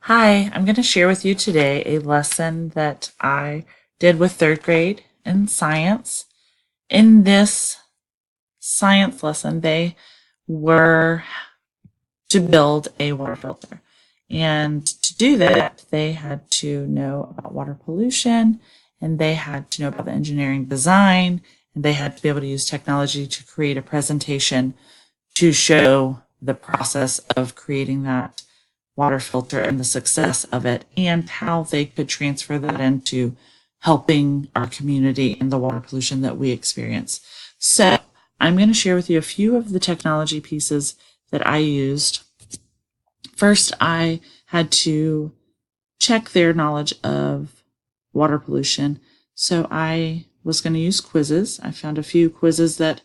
Hi, I'm going to share with you today a lesson that I did with third grade in science. In this science lesson, they were to build a water filter. And to do that, they had to know about water pollution, and they had to know about the engineering design, and they had to be able to use technology to create a presentation to show the process of creating that water filter and the success of it, and how they could transfer that into helping our community and the water pollution that we experience. So I'm going to share with you a few of the technology pieces that I used. First, I had to check their knowledge of water pollution. So I was going to use quizzes. I found a few quizzes that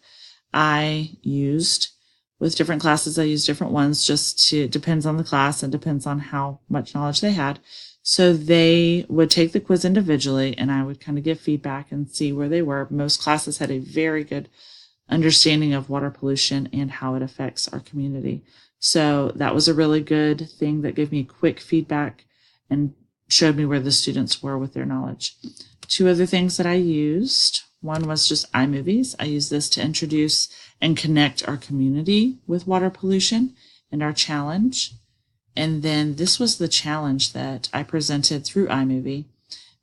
I used with different classes. I used different ones, just to depends on the class and depends on how much knowledge they had. So they would take the quiz individually, and I would kind of give feedback and see where they were. Most classes had a very good understanding of water pollution and how it affects our community. So that was a really good thing that gave me quick feedback and showed me where the students were with their knowledge. Two other things that I used. One was just iMovies. I use this to introduce and connect our community with water pollution and our challenge. And then this was the challenge that I presented through iMovie.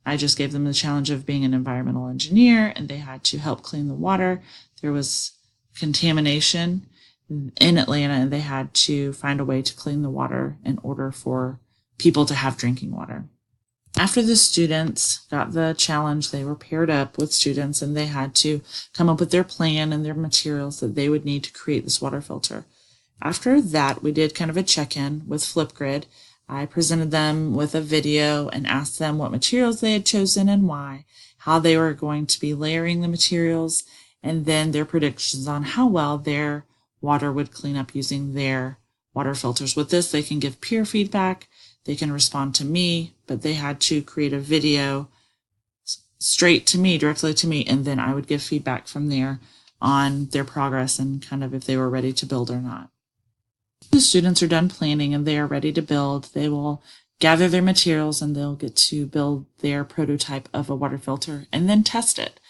I just gave them the challenge of being an environmental engineer, and they had to help clean the water. There was contamination in Atlanta, and they had to find a way to clean the water in order for people to have drinking water. After the students got the challenge, they were paired up with students, and they had to come up with their plan and their materials that they would need to create this water filter. After that, we did kind of a check-in with Flipgrid. I presented them with a video and asked them what materials they had chosen and why, how they were going to be layering the materials, and then their predictions on how well their water would clean up using their water filters. With this, they can give peer feedback, they can respond to me, but they had to create a video straight to me, directly to me, and then I would give feedback from there on their progress and kind of if they were ready to build or not. The students are done planning and they are ready to build. They will gather their materials and they'll get to build their prototype of a water filter and then test it.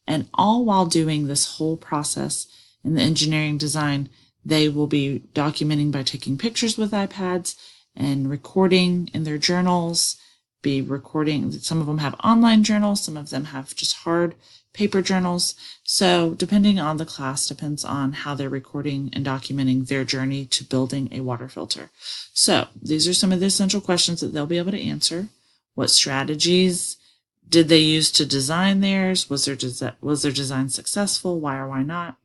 And all while doing this whole process in the engineering design, they will be documenting by taking pictures with iPads and recording in their journals, be recording. Some of them have online journals, some of them have just hard paper journals. So depending on the class, depends on how they're recording and documenting their journey to building a water filter. So these are some of the essential questions that they'll be able to answer. What strategies did they use to design theirs? Was their design successful? Why or why not?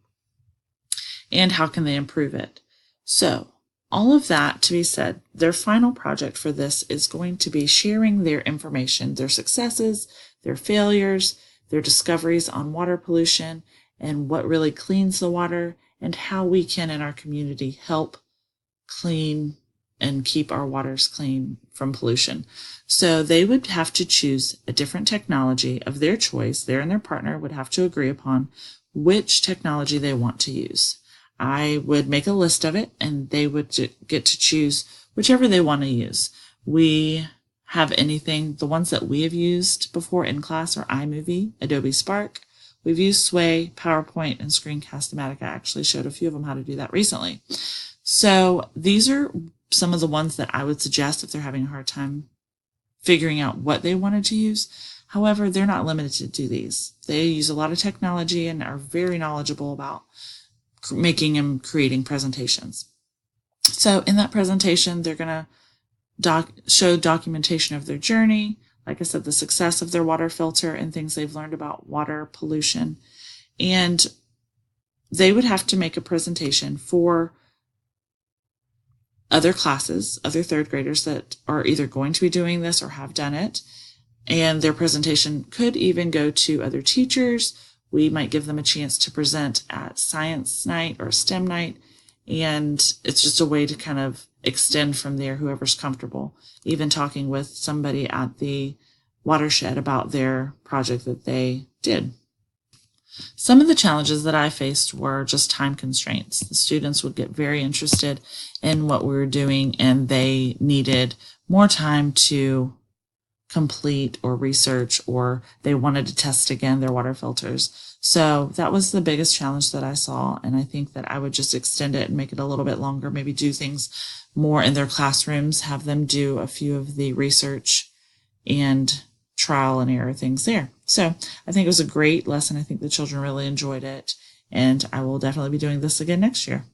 And how can they improve it? So all of that to be said, their final project for this is going to be sharing their information, their successes, their failures, their discoveries on water pollution and what really cleans the water and how we can in our community help clean and keep our waters clean from pollution. So they would have to choose a different technology of their choice. They and their partner would have to agree upon which technology they want to use. I would make a list of it and they would get to choose whichever they want to use. We have anything, the ones that we have used before in class are iMovie, Adobe Spark. We've used Sway, PowerPoint, and Screencast-O-Matic. I actually showed a few of them how to do that recently. So these are some of the ones that I would suggest if they're having a hard time figuring out what they wanted to use. However, they're not limited to these. They use a lot of technology and are very knowledgeable about making and creating presentations. So in that presentation, they're going to show documentation of their journey. Like I said, the success of their water filter and things they've learned about water pollution. And they would have to make a presentation for other classes, other third graders that are either going to be doing this or have done it. And their presentation could even go to other teachers. We might give them a chance to present at science night or STEM night. And it's just a way to kind of extend from there, whoever's comfortable, even talking with somebody at the watershed about their project that they did. Some of the challenges that I faced were just time constraints. The students would get very interested in what we were doing, and they needed more time to complete or research, or they wanted to test again their water filters. So that was the biggest challenge that I saw, and I think that I would just extend it and make it a little bit longer, maybe do things more in their classrooms, have them do a few of the research and trial and error things there. So I think it was a great lesson. I think the children really enjoyed it, and I will definitely be doing this again next year.